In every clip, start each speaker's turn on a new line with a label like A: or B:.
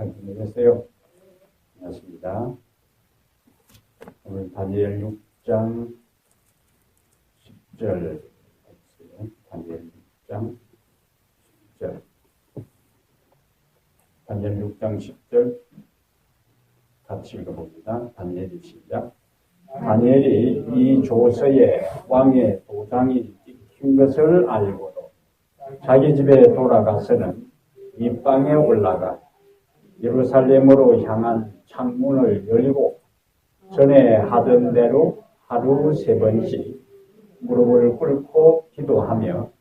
A: 잘 지내셨어요? 반갑습니다. 오늘 다니엘 6장 10절 다니엘 6장 10절 다니엘 6장 10절 같이 읽어봅니다. 다니엘이 시작. 다니엘이 이 조서에 왕의 도장이 찍힌 것을 알고도 자기 집에 돌아가서는 윗방에 올라가 예루살렘으로 향한 창문을 열고 전에 하던 대로 하루 3번씩 무릎을 꿇고 기도하며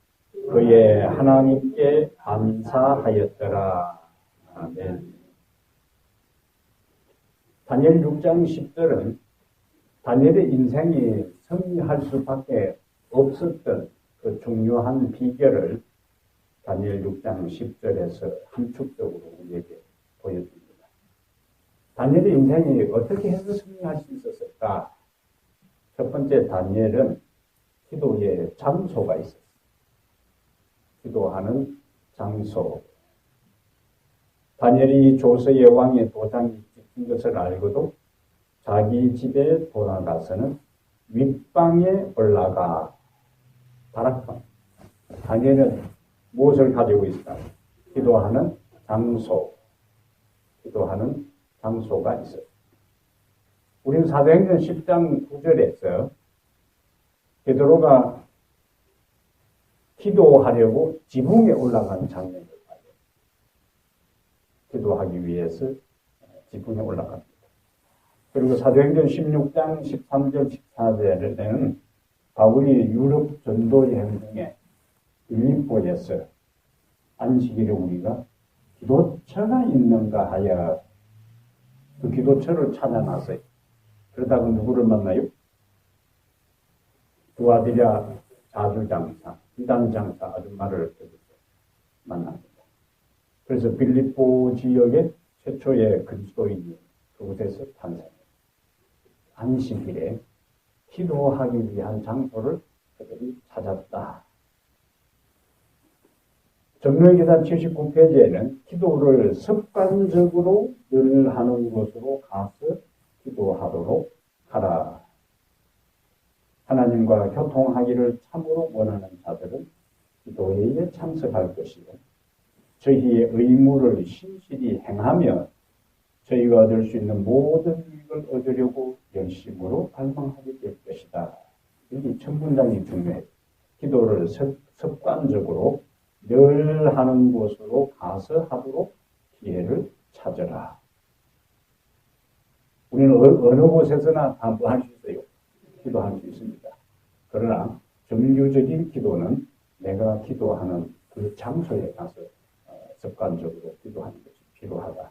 A: 그의 하나님께 감사하였더라. 아멘. 다니엘 6장 10절은 다니엘의 인생이 승리할 수밖에 없었던 그 중요한 비결을 다니엘 6장 10절에서 함축적으로 우리에게 보여줍니다. 다니엘의 인생이 어떻게 해서 승리할 수 있었을까? 첫 번째, 다니엘은 기도의 장소가 있었어요. 기도하는 장소. 다니엘이 조서의 왕의 도장이 찍힌 것을 알고도 자기 집에 돌아가서는 윗방에 올라가 다락방. 다니엘은 무엇을 가지고 있을까? 기도하는 장소. 기도하는 장소가 있어요. 우리는 사도행전 10장 9절에서 베드로가 기도하려고 지붕에 올라가는 장면을 봐요. 기도하기 위해서 지붕에 올라갑니다. 그리고 사도행전 16장 13절 14절에는 바울이 유럽 전도 여행 중에 빌립보에서 안식일에 우리가 기도처가 있는가 하여 그 기도처를 찾아놨어요. 그러다가 누구를 만나요? 두아디라 자주장사, 이단장사 아줌마를 만납니다. 그래서 빌립보 지역의 최초의 그리스도인이 그곳에서 탄생해요. 안식일에 기도하기 위한 장소를 그들이 찾았다. 정로기단 79페이지에는 기도를 습관적으로 늘 하는 곳으로 가서 기도하도록 하라. 하나님과 교통하기를 참으로 원하는 자들은 기도회에 참석할 것이고 저희의 의무를 신실히 행하며 저희가 얻을 수 있는 모든 이익을 얻으려고 열심으로 갈망하게 될 것이다. 여기 첫 문장이 중요해요. 기도를 습관적으로 늘 하는 곳으로 가서 하도록 기회를 찾아라. 우리는 어느 곳에서나 다 뭐 할 수 있어요? 기도할 수 있습니다. 그러나 정규적인 기도는 내가 기도하는 그 장소에 가서 습관적으로 기도하는 것이 필요하다.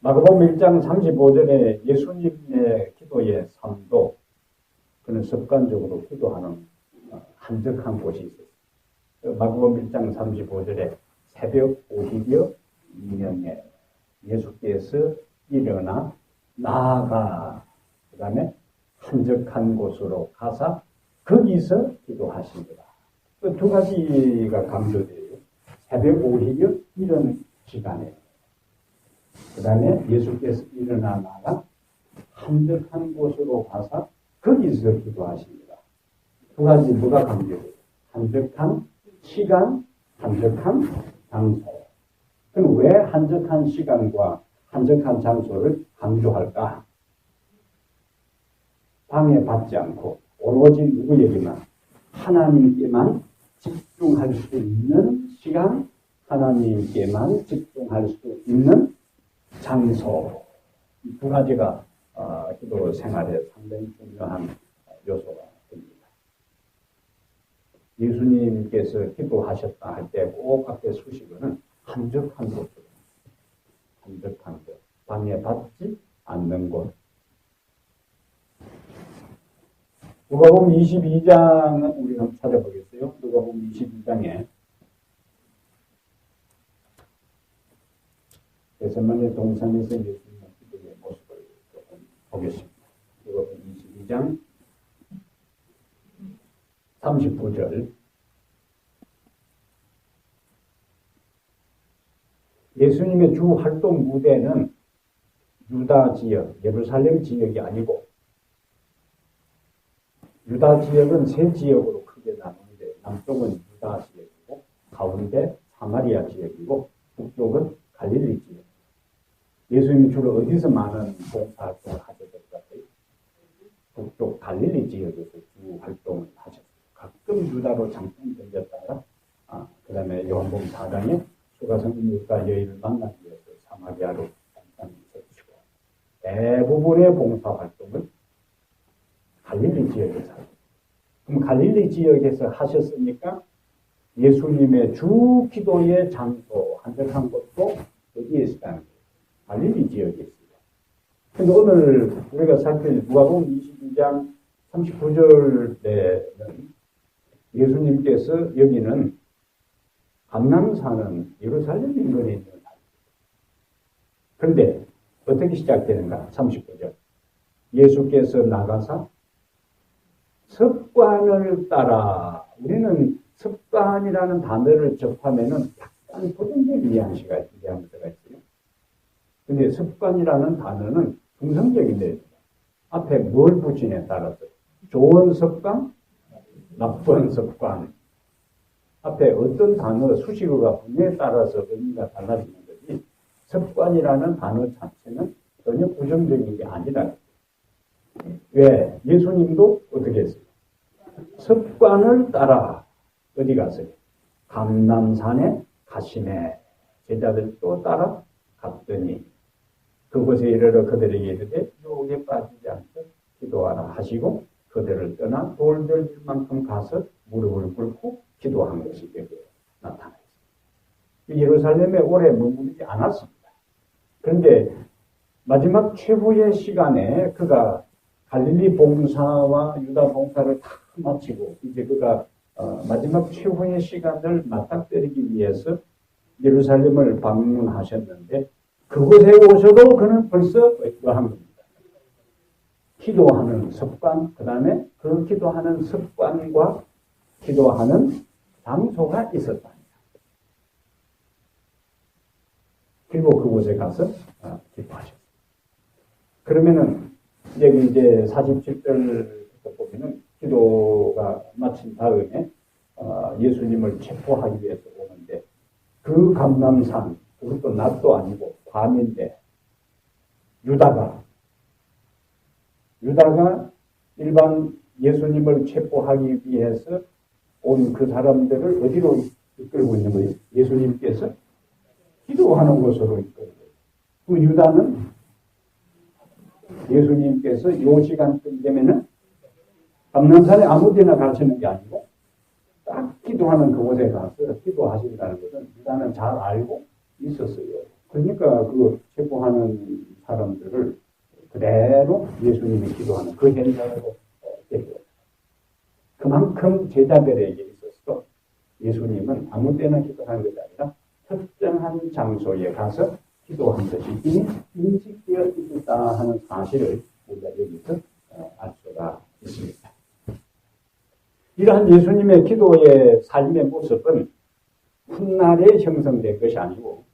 A: 마가복음 1장 35절에 예수님의 기도의 삶도 그는 습관적으로 기도하는 한적한 곳이 있어요. 마가복음 1장 35절에 새벽 50여 이명에 예수께서 일어나 나아가 그 다음에 한적한 곳으로 가서 거기서 기도하십니다. 그 두 가지가 강조돼요. 새벽 50여 이런 시간에 그 다음에 예수께서 일어나 나아가 한적한 곳으로 가서 거기서 기도하십니다. 두 가지 뭐가 강조돼요? 한적한 시간, 한적한 장소. 그럼 왜 한적한 시간과 한적한 장소를 강조할까? 방해받지 않고 오로지 누구에게만 하나님께만 집중할 수 있는 시간, 하나님께만 집중할 수 있는 장소. 이 두 가지가 기도 생활에 상당히 중요한 요소가 됩니다. 예수님께서 기도하셨다 할 때 꼭 앞에 수식어는 한적한 곳, 한적한 곳, 방해받지 않는 곳. 누가복음 22장 우리 한번 찾아보겠어요. 누가복음 22장에 겟세마네 동산에서 예수님의 기도의 모습을 조금 보겠습니다. 누가복음 22장 39절 예수님의 주 활동 무대는 유다 지역, 예루살렘 지역이 아니고 유다 지역은 세 지역으로 크게 나누는데 남쪽은 유다 지역이고 가운데 사마리아 지역이고 북쪽은 갈릴리 지역. 예수님이 주로 어디서 많은 봉사활동을 하셨을 것 같아요? 북쪽 갈릴리 지역에서 주 활동을 하셨어요. 가끔 유다로 잠깐 들렸다가 그 다음에 요한복음 4장에 수가성인과 여인을 만나기 위해서 사마리아로 잠깐 있었고 대부분의 봉사활동을 갈릴리 지역에서 하셨어요. 그럼 갈릴리 지역에서 하셨으니까 예수님의 주 기도의 장소 한적한 곳도 어디에 있다는 거예요? 갈릴리 지역에 있습니다. 근데 오늘 우리가 살필 누가복음 22장 39절에는 예수님께서 여기는 감람산은 예루살렘 인근에 있는 산입니다. 그런데 어떻게 시작되는가? 39절. 예수께서 나가사 습관을 따라, 우리는 습관이라는 단어를 접하면은 약간 부정적인 뉘앙스가 있어요. 근데 습관이라는 단어는 중성적인데 앞에 뭘 붙이냐에 따라서 좋은 습관, 나쁜 습관 앞에 어떤 단어, 수식어가 분야에 따라서 의미가 달라지는 거지 습관이라는 단어 자체는 전혀 부정적인 게 아니라 왜? 예수님도 어떻게 했어요? 습관을 따라 어디 갔어요? 감람산에 가시매 제자들도 따라 갔더니 그곳에 이르러 그들에게 이르되 유혹에 빠지지 않고 기도하라 하시고 그들을 떠나 돌들 만큼 가서 무릎을 꿇고 기도한 것이 여기에 나타나 있습니다. 예루살렘에 오래 머무르지 않았습니다. 그런데 마지막 최후의 시간에 그가 갈릴리 봉사와 유다 봉사를 다 마치고 이제 그가 마지막 최후의 시간을 맞닥뜨리기 위해서 예루살렘을 방문하셨는데 그곳에 오셔도 그는 벌써 기도한 겁니다. 기도하는 습관, 그 다음에 그 기도하는 습관과 기도하는 장소가 있었답니다. 그리고 그곳에 가서 기도하셨습니다. 그러면은 여기 이제 47절부터 보면은 기도가 마친 다음에 예수님을 체포하기 위해서 오는데 그 감람산, 그것도 낮도 아니고 밤인데 유다가 일반 예수님을 체포하기 위해서 온 그 사람들을 어디로 이끌고 있는 거예요? 예수님께서 기도하는 곳으로 이끌고 그 유다는 예수님께서 요 시간쯤 되면은 감람산에 아무 데나 가시는 게 아니고 딱 기도하는 그곳에 가서 기도하신다는 것은 유다는 잘 알고 있었어요. 그러니까 그 체포하는 사람들을 그대로 예수님이 기도하는 그 현장으로 데려요. 그만큼 제자들에게 있어서 예수님은 아무 때나 기도하는 것이 아니라 특정한 장소에 가서 기도한 것이 이미 인식되어 있다 하는 사실을 우리가 여기서 알 수가 있습니다. 이러한 예수님의 기도의 삶의 모습은 훗날에 형성된 것이 아니고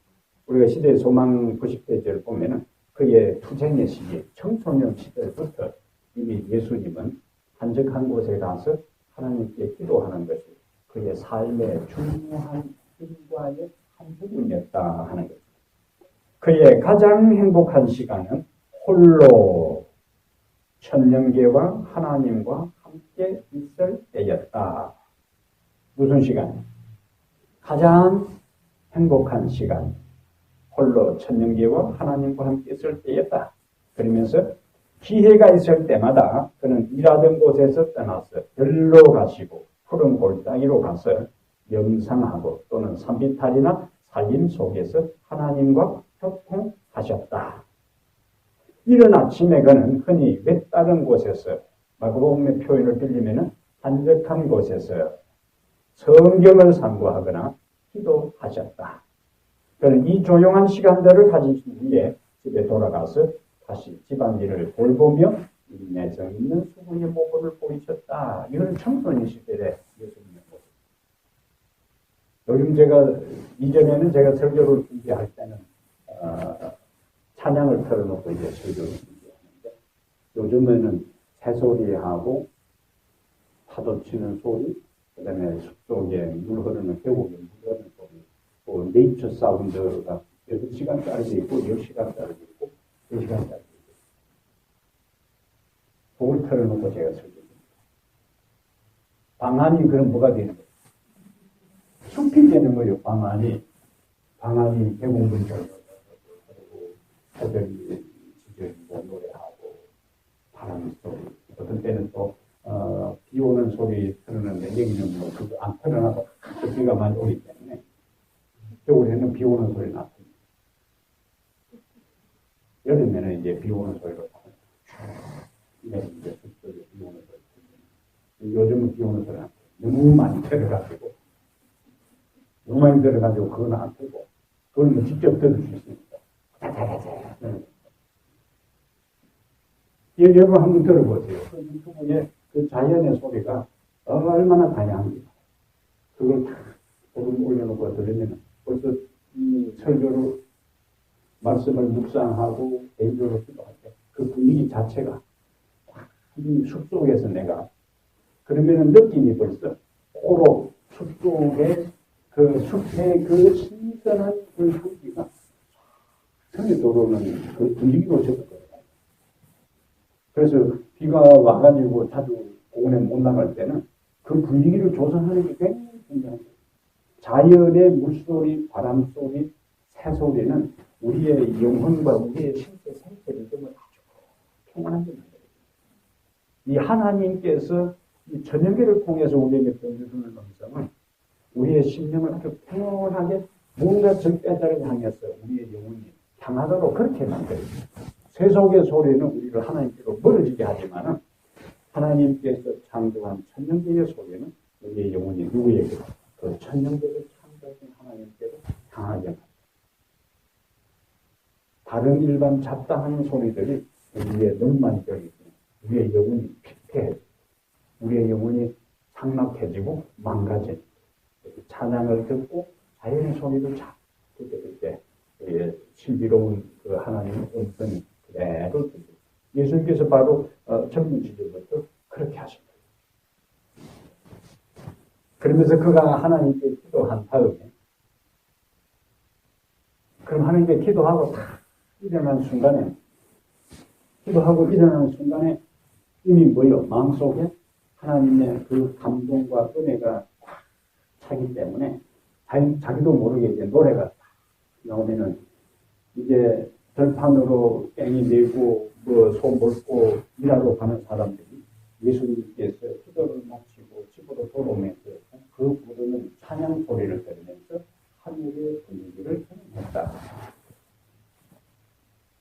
A: 우리가 시대 소망 90페이지를 보면은 그의 투쟁의 시기, 청소년 시절부터 이미 예수님은 한적한 곳에 가서 하나님께 기도하는 것이 그의 삶의 중요한 일과의 한 부분이었다 하는 것입니다. 그의 가장 행복한 시간은 홀로 천년계와 하나님과 함께 있을 때였다. 무슨 시간? 가장 행복한 시간. 홀로 천년계와 하나님과 함께 있을 때였다. 그러면서 기회가 있을 때마다 그는 일하던 곳에서 떠나서 들로 가시고 푸른 골짜기로 가서 명상하고 또는 산비탈이나 살림 속에서 하나님과 소통하셨다. 이른 아침에 그는 흔히 외다른 곳에서 마그로움의 표현을 빌리면 한적한 곳에서 성경을 상고하거나 기도하셨다. 그는 이 조용한 시간들을 가지신 후에 집에 돌아가서 다시 집안일을 돌보며 인내성 있는 수고의 모습을 보이셨다. 이건 청소년 시절의 예수님의 모습. 요즘 이전에는 제가 설교를 준비할 때는 찬양을 틀어놓고 이제 설교를 준비하는데, 요즘에는 새소리하고 파도 치는 소리, 그 다음에 숲속에 물 흐르는, 계곡에 물 흐르는 소리, 또 네이처 사운드가 6시간짜리도 있고, 10시간짜리도 있고, 2시간짜리도 있고, 그걸 틀어놓고 제가 설교합니다. 방안이 그럼 뭐가 되는 거예요? 숲이 되는 거예요, 방안이. 방안이 계곡 근처로 그리고 새벽이 지저귀고 노래하고 바람 소리, 어떤 때는 또 비 오는 소리 틀어놓는데 여기는 뭐 그거 안 틀어놔도 그 비가 많이 오기 때문에 겨울에는 비 오는 소리 나습니다. 여름에는 이제 비 오는 소리로 이제 숲속에 비 오는 소리. 요즘은 비 오는 소리 안 틀어요. 너무 많이 틀어가지고 너무 많이 들어가지고 그건 안 틀고 그건 뭐 직접 들을 수 있으니까. 여러분 한번 들어보세요. 그 유튜브에 그 자연의 소리가 얼마나 다양합니까? 그걸 다 조금 올려놓고 들으면 벌써 이 설교로 말씀을 묵상하고 개인적으로 기도할 때 그 분위기 자체가 이 숲속에서 내가 그러면은 느낌이 벌써 코로 숲속에 그 숲의 그 신선한 그 향기가 손에 들어오는 그 분위기로 저도 그래요. 그래서 비가 와가지고 자주 공원에 못 나갈 때는 그 분위기를 조성하는 게 굉장히 중요한 거예요. 자연의 물소리, 바람소리, 새소리는 우리의 영혼과 우리의 신체, 생체 리듬을 아주 평안하게 만들어요. 이 하나님께서 이 전염기를 통해서 우리에게 보여주는 음성은 우리의 심령을 아주 평온하게 뭔가 적대자를 향해서 우리의 영혼이 향하도록 그렇게 만들어요. 세속의 소리는 우리를 하나님께로 멀어지게 하지만은 하나님께서 창조한 천년계의 소리는 우리의 영혼이 누구에게 그 천년계를 창조하신 하나님께로 향하게 합니다. 다른 일반 잡다한 소리들이 우리의 너무 많이 들리고 우리의 영혼이 피폐해지고 우리의 영혼이 상막해지고 망가져요. 찬양을 듣고 자연의 소리를 잘 듣게 될 때 신비로운 그 하나님의 음성이 그대로 들립니다. 예수님께서 바로 젊은 시절부터 그렇게 하신 거예요. 그러면서 그가 하나님께 기도한 다음에 그럼 하나님께 기도하고 딱 일어난 순간에 기도하고 일어나는 순간에 이미 뭐요? 마음속에 하나님의 그 감동과 은혜가 차기 때문에 자기도 모르게 이제 노래가 나오면은 이제 들판으로 땡이 내고 뭐 소 먹고 일하러 가는 사람들이 예수님께서 기도를 마치고 집으로 돌아오면서 그 부르는 찬양 소리를 들으면서 하늘의 분위기를 경험했다.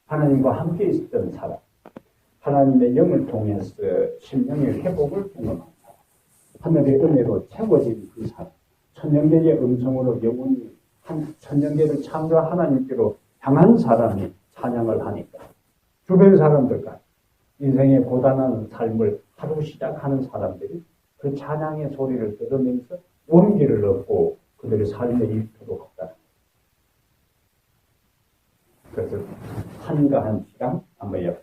A: 하나님과 함께 있었던 사람, 하나님의 영을 통해서 심령의 회복을 경험한 사람, 하늘의 은혜로 채워진 그 사람, 천년계의 음성으로 영혼이 한 천년계를 창조한 하나님께로 향한 사람이 찬양을 하니까 주변 사람들과 인생의 고단한 삶을 하루 시작하는 사람들이 그 찬양의 소리를 들으면서 원기를 얻고 그들의 삶에 이르도록 했다. 그래서 한가한 시간, 뭐예요?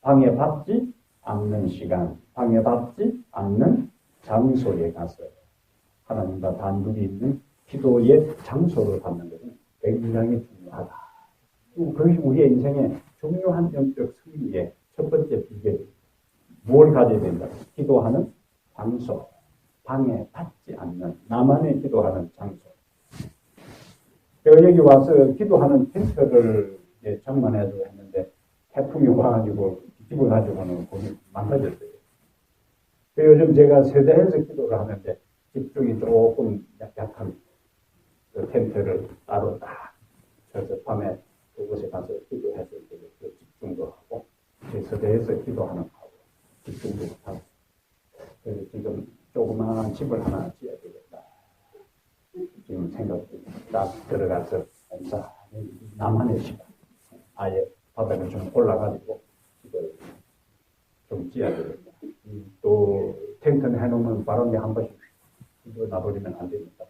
A: 방해받지 않는 시간, 방해받지 않는 장소에 가서 하나님과 단둘이 있는 기도의 장소를 갖는 것은 굉장히 중요하다. 그것이 우리의 인생의 중요한 영적 승리의 첫 번째 비결이 뭘 가져야 된다? 기도하는 장소, 방해받지 않는 나만의 기도하는 장소. 제가 여기 와서 기도하는 텐트를 정만해서 했는데 태풍이 와가지고 집어가지고는 거기 망가졌어요. 요즘 제가 세대에서 기도를 하는데 집중이 조금 약한 그 텐트를 따로 딱 쳐서 밤에 그곳에 가서 기도했을 때 그 집중도 하고 제 세대에서 기도하는 하고 집중도 하고 그래서 지금 조그마한 집을 하나 지어야 되겠다. 지금 생각 중에 딱 들어가서 나만의 시간 아예 바닥에 좀 올라가지고 집을 좀 지어야 되겠다. 또 텐트는 해놓으면 바람이 한 번씩 놔버리면 안 되니까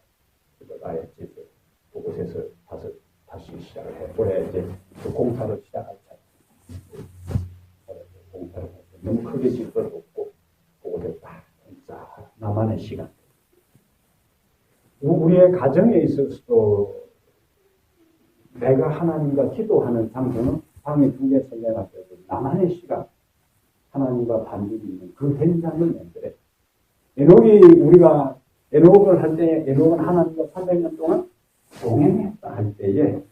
A: 그걸 아예 집을 그곳에서 가서 다시 시작을 해. 올해 이제 그 공사를 시작할 때 공사를 할 때 너무 크게 질 것 없고 그거를 딱 나만의 시간. 우리의 가정에 있어서도 내가 하나님과 기도하는 장소는 방에 두 개 설명할 때도 나만의 시간, 하나님과 반죽이 있는 그 현장을 만들어요. 우리가 에녹을 할 때, 에녹은 하나님과 300년 동안 동행했다 할 때에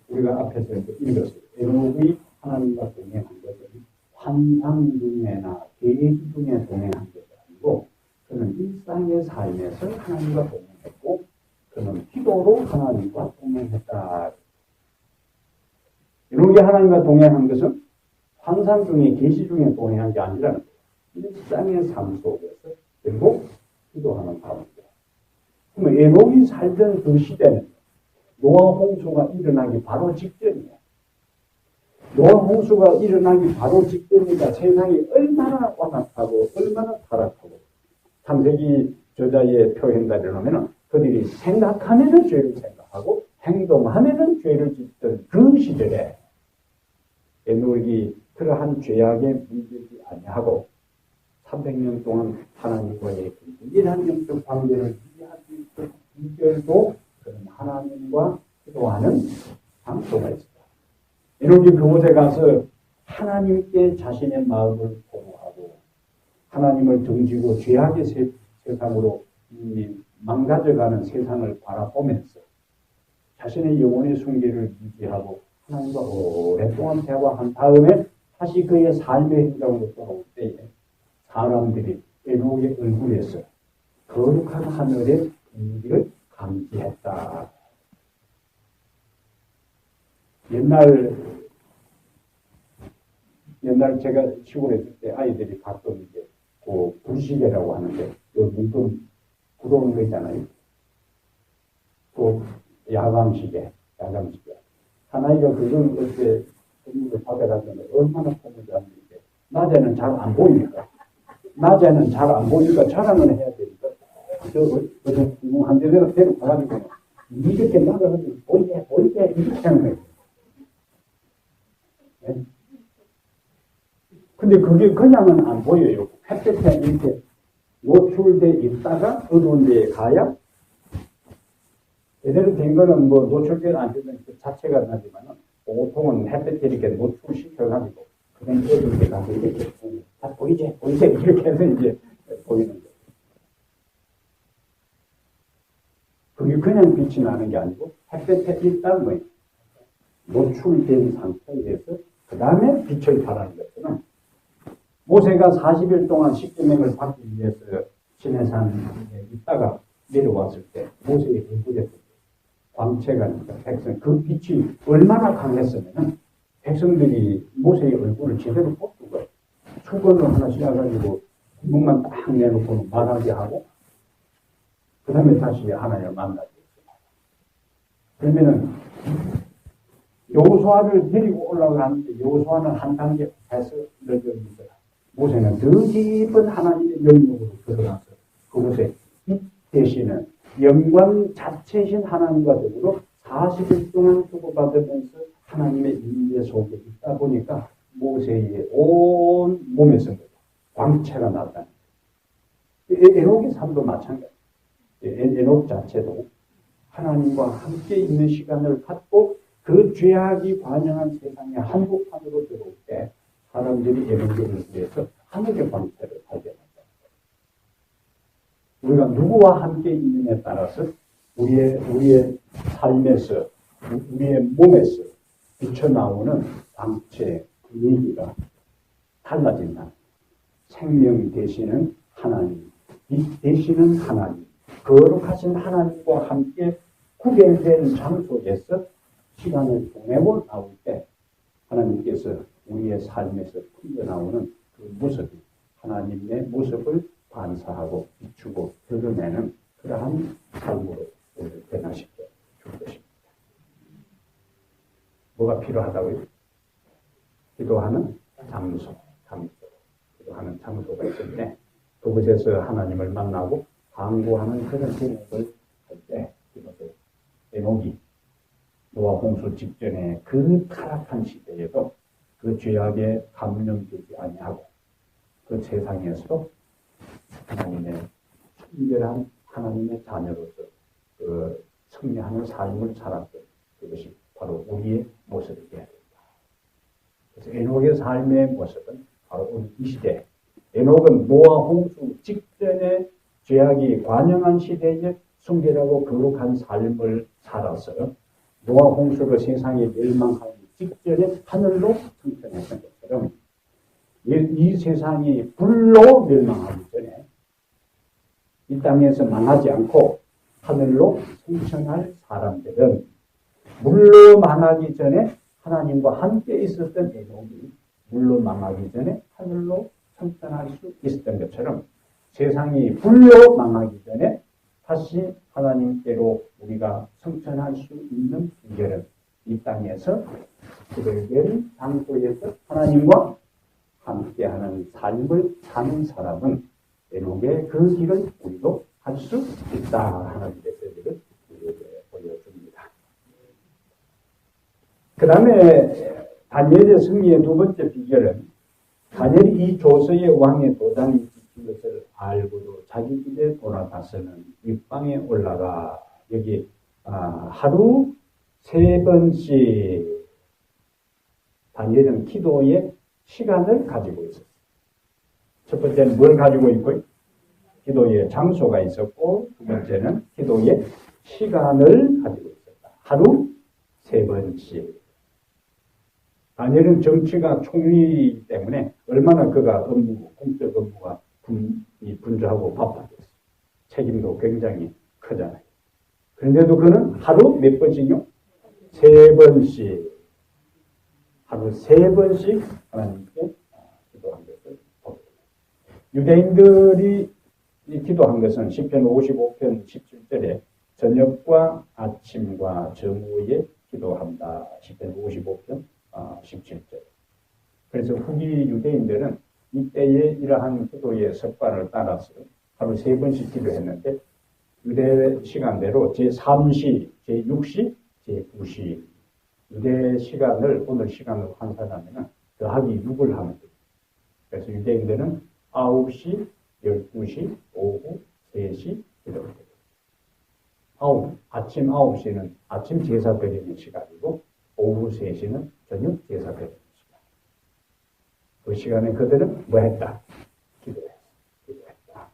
A: 우리가 앞에서 읽었어요. 에녹이 하나님과 동행한 것은 환상 중에나 계획 중에 동행한 것이 아니고 그는 일상의 삶에서 하나님과 동행했고 그는 기도로 하나님과 동행했다. 에녹이 하나님과 동행한 것은 환상 중에 계시 중에 동행한 게 아니라 일상의 삶 속에서 그리고 기도하는 가운데. 그러면 에녹이 살던 그 시대는 노아 홍수가 일어나기 바로 직전이에요. 노아 홍수가 일어나기 바로 직전이니까 세상이 얼마나 완악하고 얼마나 타락하고 창세기 저자의 표현대로 하면 그들이 생각하면은 죄를 생각하고 행동하면은 죄를 짓던 그 시절에 에녹이 그러한 죄악에 물들지 아니하고 300년 동안 하나님과의 유일한 영적 관계를 유지할 수 있는 비결도 그런 하나님과 기도하는 장소가 있습니다. 에녹이 그곳에 가서 하나님께 자신의 마음을 보호하고 하나님을 등지고 죄악의 세상으로 망가져가는 세상을 바라보면서 자신의 영혼의 순결을 유지하고 하나님과 오랫동안 대화한 다음에 다시 그의 삶의 현장으로 돌아올 때에 사람들이 에녹의 얼굴에서 거룩한 하늘의 분위기를 감지했다. 옛날 제가 시골에 있을 때 아이들이 가끔 이제 그 불시계라고 하는데 요 눈금 구르는 거 있잖아요. 그 야광시계. 하나이가 그걸 그때 선물을 받아갔는데 얼마나 보는지 아는데 낮에는 잘 안 보이니까 촬영을 해야 되니까 저 한 대대로 데리고 가가지고 이렇게 나가서 보이게 이렇게 하는 거예요. 네? 근데 그게 그냥은 안 보여요. 햇볕에 이렇게 노출돼 있다가 어두운 데에 가야 제대로 된 거는 뭐 노출돼 안 되면 그 자체가 나지만은 보통은 햇볕에 이렇게 노출시켜가지고 그냥 어두운 데 가서 이렇게 보이지 이렇게 해서 이제 보이는 거예요. 그게 그냥 빛이 나는 게 아니고 햇볕에 일단 뭐 노출된 상태에서 그 다음에 빛을 발하는 것은 모세가 40일 동안 십계명을 받기 위해서 시내산에 있다가 내려왔을 때 모세의 얼굴에 광채가 있다. 백성 그 빛이 얼마나 강했으면 백성들이 모세의 얼굴을 제대로 못 두고 수건을 하나 씌워가지고 구멍만 딱 내놓고 말하게 하고 그 다음에 다시 하나님을 만나게 했습니다. 그러면은 여호수아를 데리고 올라가는데 여호수아는 한 단계 해서 넓어집니다. 모세는 더 깊은 하나님의 영역으로 들어가서 그곳에 빛 대신은 영광 자체이신 하나님과 더불어 40일 동안 주고받으면서 하나님의 임재 속에 있다 보니까 모세의 온 몸에서 광채가 났다. 에녹의 삶도 마찬가지예요. 에녹 자체도 하나님과 함께 있는 시간을 갖고 그 죄악이 관영한 세상의 한복판으로 들어올 때 사람들이 에녹을 위해서 하늘의 광채를 발견한다. 우리가 누구와 함께 있느냐에 따라서 우리의 삶에서 우리의 몸에서 비쳐나오는 광채 분위기가 달라진다. 생명 되시는 하나님, 빛 되시는 하나님, 거룩하신 하나님과 함께 구별된 장소에서 시간을 보내고 나올 때 하나님께서 우리의 삶에서 풍겨나오는 그 모습이 하나님의 모습을 반사하고 비추고 드러내는 그러한 삶으로 우리를 변화시켜 줄 것입니다. 뭐가 필요하다고요? 기도하는 장소. 기도하는 장소가 있을 때 그곳에서 하나님을 만나고 강구하는 그런 경험을 할 때 이것을 에녹이 노아 홍수 직전에 그 타락한 시대에도 그 죄악에 감염되지 아니하고 그 세상에서 하나님의 순결한 하나님의 자녀로서 그 승리하는 삶을 살았던 그것이 바로 우리의 모습이 되어야 된다. 그래서 에녹의 삶의 모습은 바로 이 시대. 에녹은 노아 홍수 직전에 죄악이 관영한 시대에 순결하고 거룩한 삶을 살았어요. 노아 홍수가 세상에 멸망하기 직전에 하늘로 승천했던 것처럼 이 세상이 불로 멸망하기 전에 이 땅에서 망하지 않고 하늘로 승천할 사람들은 물로 망하기 전에 하나님과 함께 있었던 에녹이 물로 망하기 전에 하늘로 승천할 수 있었던 것처럼 세상이 불로 망하기 전에 다시 하나님께로 우리가 승천할 수 있는 비결은 이 땅에서 그들의 장소에서 하나님과 함께하는 삶을 사는 사람은 에녹의 그 길을 우리도 할 수 있다 하는 메시지를 우리에게 보여줍니다. 그 다음에 다니엘의 승리의 두 번째 비결은 다니엘이 이 조서의 왕의 도장이 찍힌 것을 알고도 자기 집에 돌아가서는 윗방에 올라가 여기 하루 3번씩 다니엘은 기도의 시간을 가지고 있었어요. 첫 번째는 뭘 가지고 있고 기도의 장소가 있었고 두 번째는 기도의 시간을 가지고 있었다. 하루 3번씩. 다니엘은 정치가 총리이기 때문에 얼마나 그가 공적 업무가 분주하고 바빴겠어요. 책임도 굉장히 크잖아요. 그런데도 그는 하루 몇 번씩요? 3번씩. 하루 3번씩 하나님께 기도한 것을 봅니다. 유대인들이 기도한 것은 시편 55편 17절에 저녁과 아침과 정오에 기도한다. 시편 55편 17절. 그래서 후기 유대인들은 이때의 이러한 기도의 습관을 따라서 하루 3번씩 기도했는데 유대 시간대로 제3시, 제6시, 제9시 유대 시간을 오늘 시간으로 환산하면 더하기 6을 하면 됩니다. 그래서 유대인들은 9시, 12시, 오후 3시 기도를 해요. 아침 9시는 아침 제사 드리는 시간이고 오후 3시는 저녁 제사 드리는 시간. 그 시간에 그들은 뭐 했다? 기도했다.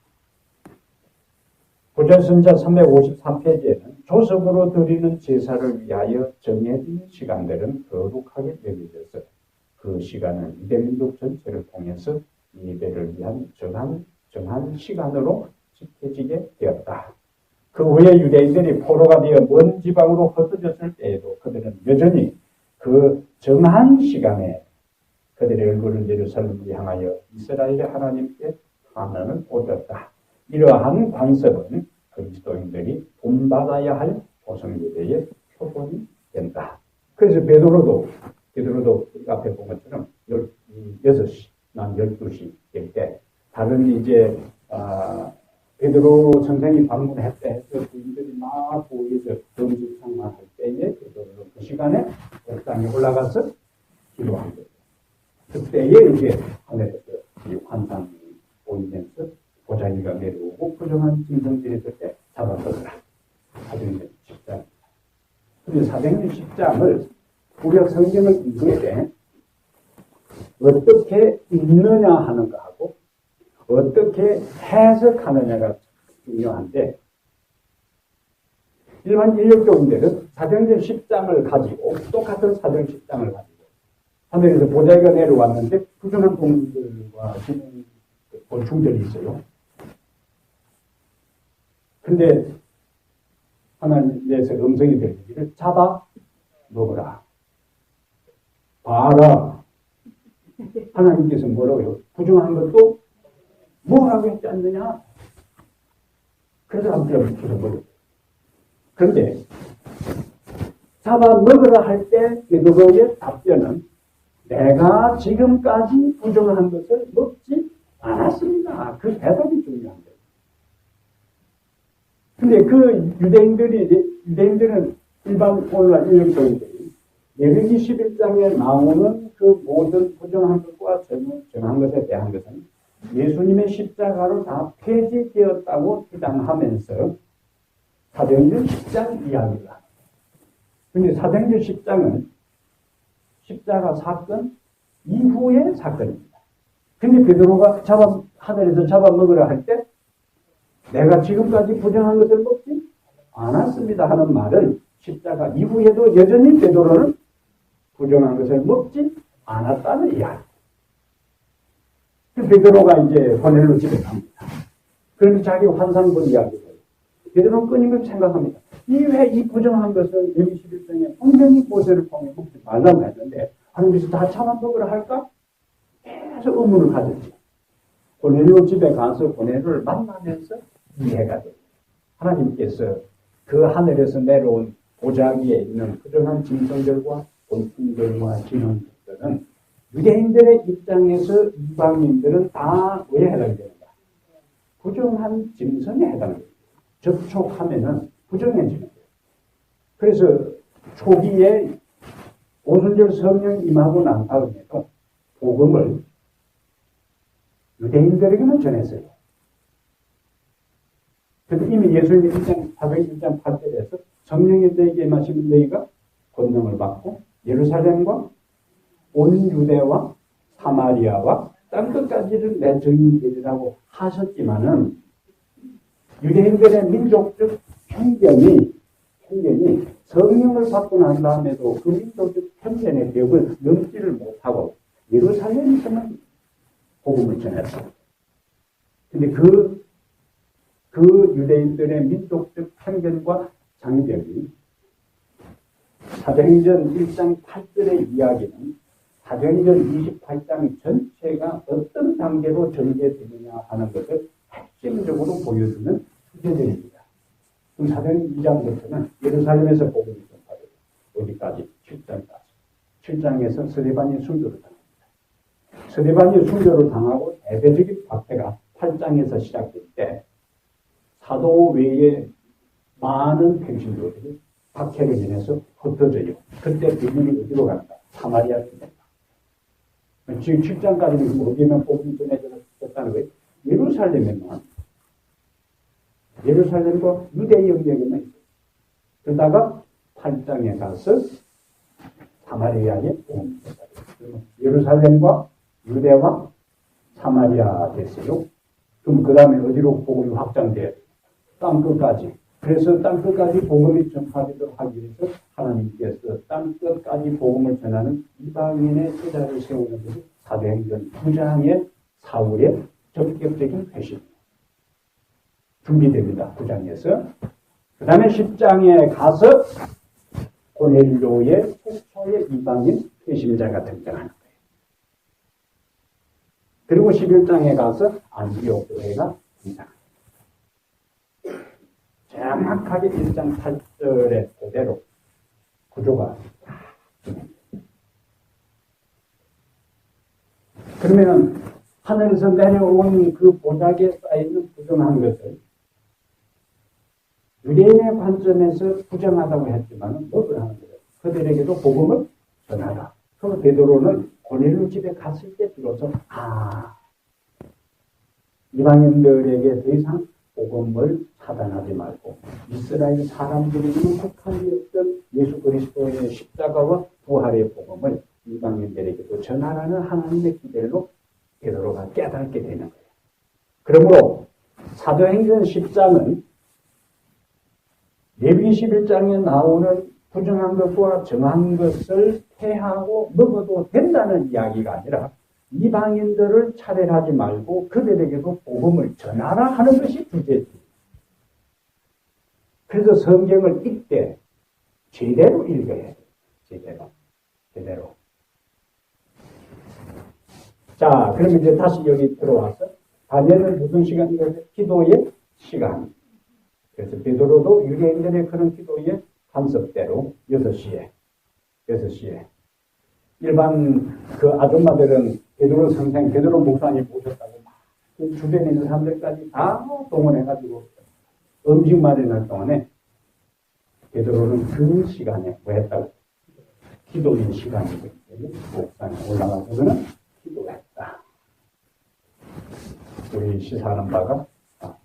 A: 고전선자 353페이지에는 조석으로 드리는 제사를 위하여 정해진 시간들은 거룩하게 여겨져서 그 시간은 유대민족 전체를 통해서 예배를 위한 정한 시간으로 지켜지게 되었다. 그 후에 유대인들이 포로가 되어 먼 지방으로 흩어졌을 때에도 그들은 여전히 그 정한 시간에 그들의 얼굴을 예루살렘을 향하여 이스라엘의 하나님께 하나는 올렸다. 이러한 관습은 그리스도인들이 본받아야 할 조성예배의 표본이 된다. 그래서 베드로도 앞에 본 것처럼 6시, 난 12시 될 때 다른 이제 베드로 선생이 방문했다 해서 부인들이 막 보이서 금식상만 할 때에 베드로는 그 시간에 옥상에 올라가서 기도한 거예요. 그때에 이제 하늘에서 이 환상이 보이면서 보자기가 내려오고 부정한 짐승들이 있을 때 잡아서더라. 사도행전 10장. 그런데 사도행전 10장을 우리가 성경을 읽을 때 어떻게 읽느냐 하는 거하고 어떻게 해석하느냐가 중요한데 일반 인력교인들은 사도행전 10장을 가지고 똑같은 사도행전 10장을 가지고 하늘에서 보자기가 내려왔는데 부정한 동물들과 곤충들이 있어요. 근데 하나님께서 음성이 들리기를 잡아 먹어라. 봐라. 하나님께서 뭐라고요? 부정한 것도 뭐라고 했지 않느냐? 그래서 한편 죽어버렸어요. 그런데 잡아 먹으라 할 때 베드로의 답변은 내가 지금까지 부정한 것을 먹지 않았습니다. 그 대답이 중요한 거예요. 근데 그 유대인들은 일반 오늘날 인력교인들이 레위기 11장에 나오는 그 모든 부정한 것과 정한 것에 대한 것은 예수님의 십자가로 다 폐지되었다고 주장하면서 사도행전 10장 이야기를 합니다. 그런데 사도행전 10장은 십자가 사건 이후의 사건입니다. 근데 베드로가 하늘에서 잡아먹으라 할 때 내가 지금까지 부정한 것을 먹지 않았습니다 하는 말은 십자가 이후에도 여전히 베드로는 부정한 것을 먹지 않았다는 이야기. 베드로가 이제 고넬료 집에 갑니다. 그러면 자기 환상 본 이야기를 베드로는 끊임없이 생각합니다. 왜 이 부정한 것을 레위 11장에 분명히 모세를 통해 먹지 말라고 했는데 하나님께서 다 잡아먹으라 할까? 계속 의문을 가졌지. 고넬료 집에 가서 고넬료를 만나면서 이해가 됩니다. 하나님께서 그 하늘에서 내려온 보자기에 있는 부정한 짐승들과 곤충들과 진홍들은 유대인들의 입장에서 이방인들은 다 왜 해당되는가? 부정한 짐승에 해당됩니다. 접촉하면은 부정해지는 거예요. 그래서 초기에 오순절 성령 임하고 난 다음에도 복음을 유대인들에게만 전했어요. 그래서 이미 예수님의 401장 8절에서 성령이 너희에게 임하시면 너희가 권능을 받고 예루살렘과 온 유대와 사마리아와 땅끝까지를 내 증인이 되리라고 하셨지만은 유대인들의 민족적 편견이 성령을 받고 난 다음에도 그 민족적 편견의 벽을 넘지를 못하고 예루살렘에서만 복음을 전했습니다. 근데 그 유대인들의 민족적 편견과 장벽이 사도행전 1장 8절의 이야기는 사도행전 28장 전체가 어떤 단계로 전개되느냐 하는 것을 핵심적으로 보여주는 주제들입니다. 그럼 사도행전 2장부터는 예루살렘에서 복음이 전파되고 어디까지? 7장까지. 7장에서 스데반이 순교를 당합니다. 스데반이 순교를 당하고 대대적인 박해가 8장에서 시작될 때 사도 외에 많은 평신도들이 박해로 인해서 흩어져요. 그때 그들이 어디로 간다? 사마리아로 간다. 지금 7장까지는 어디면 복음이 전해졌다는 거예요? 예루살렘과 유대 영역에만 있어요. 그러다가 8장에 가서 사마리아에 복음이 전해졌어요. 예루살렘과 유대와 사마리아 됐어요. 그럼 그 다음에 어디로 복음이 확장돼요? 땅끝까지. 그래서 땅끝까지 복음이 전파되도록 하기 위해서 하나님께서 땅끝까지 복음을 전하는 이방인의 제자를 세우는 것이 사도행전 9장의 사울의 적극적인 회심입니다. 준비됩니다. 9장에서. 그 다음에 10장에 가서 고넬료의 최초의 이방인 회심자가 등장하는 거예요. 그리고 11장에 가서 안디옥 교회가 등장합니다. 정확하게 1장 8절의 그대로 구조가 그러면 하늘에서 내려온 그 보자기에 쌓이는 부정한 것을 유대인의 관점에서 부정하다고 했지만 뭐를 하는 거예요? 그들에게도 복음을 전하라. 그래서 베드로는 고넬료 집에 갔을 때 비로소 이방인들에게 더 이상 복음을 차단하지 말고 이스라엘 사람들이 국한이 없던 예수 그리스도의 십자가와 부활의 복음을 이방인들에게도 전하라는 하나님의 기대로 베드로가 깨닫게 되는 거예요. 그러므로 사도행전 10장은 레위기 11장에 나오는 부정한 것과 정한 것을 폐하고 먹어도 된다는 이야기가 아니라 이방인들을 차별하지 말고 그들에게도 복음을 전하라 하는 것이 주제입니다. 그래서 성경을 읽되 제대로 읽어야 돼요. 제대로. 자, 그럼 이제 다시 여기 들어와서 다니엘은 무슨 시간이에요? 기도의 시간. 그래서 베드로도 유대인들의 그런 기도의 간섭대로 6시에 일반 그 아줌마들은 베드로 선생, 베드로 목사님 모셨다고 막 그 주변에 있는 사람들까지 다 동원해가지고 음식 마련할 동안에 베드로는 그 시간에 뭐 했다고? 기도인 시간이기 때문에 옥상에 올라가서는 기도했다. 우리 시사하는 바가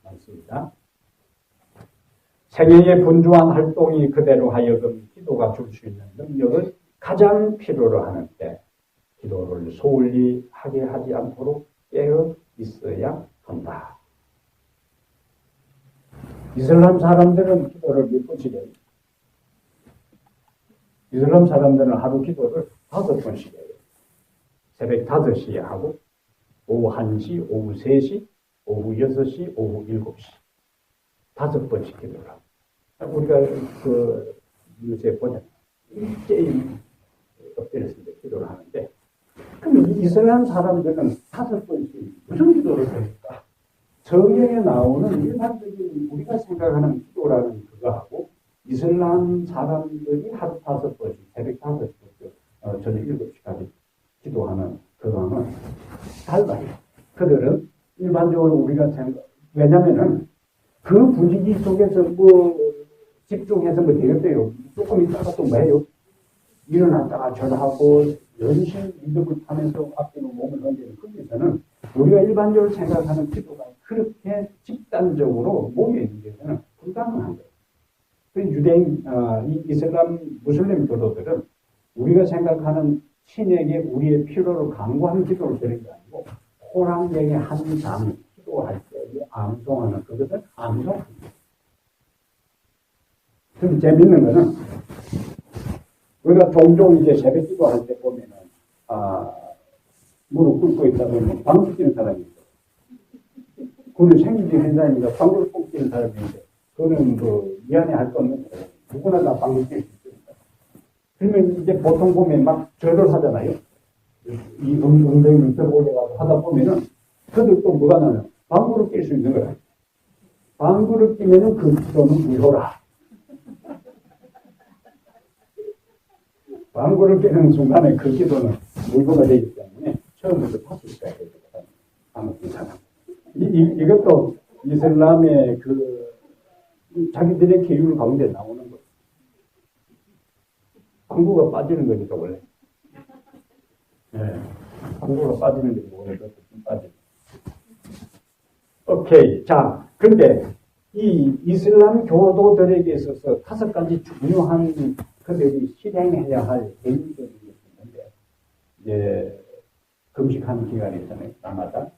A: 많습니다. 생애의 분주한 활동이 그대로 하여금 기도가 줄 수 있는 능력을 가장 필요로 하는데 기도를 소홀히 하게 하지 않도록 깨어 있어야 한다. 이슬람 사람들은 기도를 몇 번씩 해요? 이슬람 사람들은 하루 기도를 5번씩 해요. 새벽 5시에 하고 오후 1시, 오후 3시, 오후 6시, 오후 7시 5번씩 기도를 하고 우리가 요새 보면 일제히 엎드렸을 때 기도를 하는데 그럼 이슬람 사람들은 5번씩 무슨 기도를 할까? 성경에 나오는 일반적인 우리가 생각하는 기도라는 그거하고 이슬람 사람들이 하루 5번씩 새벽 5시부터 저녁 7시까지 기도하는 그거는 달라요. 그들은 일반적으로 우리가 왜냐면은 그 분위기 속에서 집중해서 되겠어요. 조금 있다가 또 뭐해요? 일어났다가 절하고 연신 이득을 타면서 앞뒤로 몸을 던지는 거기서는 우리가 일반적으로 생각하는 기도가 그렇게 집단적으로 모여있는 데서는 불가능한 거예요. 그 유대인, 이슬람, 무슬림 교도들은 우리가 생각하는 신에게 우리의 필요를 강구하는 기도를 드리는 게 아니고 호랑이에게 한 장 기도할 때 암송하는 그것을 암송합니다. 좀 재밌는 거는 우리가 종종 이제 새벽 기도할 때 보면은 무릎 꿇고 있다 보면 방귀 뀌는 사람이 있어. 그는 생기지 현상이니까 방귀를 꼭 뀌는 사람인데 그거는 미안해할 거 없는 거예요. 누구나 다 방귀 낄 수 있으니까. 그러면 이제 보통 보면 막 절을 하잖아요. 이 엉덩이를 들고 올려가지고 하다 보면은 그들 또 뭐가 나요? 방구를 낄 수 있는 거야. 방구를 끼면은 그 기도는 무효라. 방구를 끼는 순간에 그 기도는 무효가 되기 때문에 처음부터 다시 시작해야 되거든요. 아무튼 사람. 이것도 이슬람의 자기들의 계율 가운데 나오는 거예요. 방구가 빠지는 거니까 원래. 네. 방구가 빠지는 게 원래 좀 빠지는. 오케이. 자, 근데 이 이슬람 교도들에게 있어서 5가지 중요한 그들이 실행해야 할 개인적인 것이 있는데, 이제 금식하는 기간이 있잖아요. 라마단.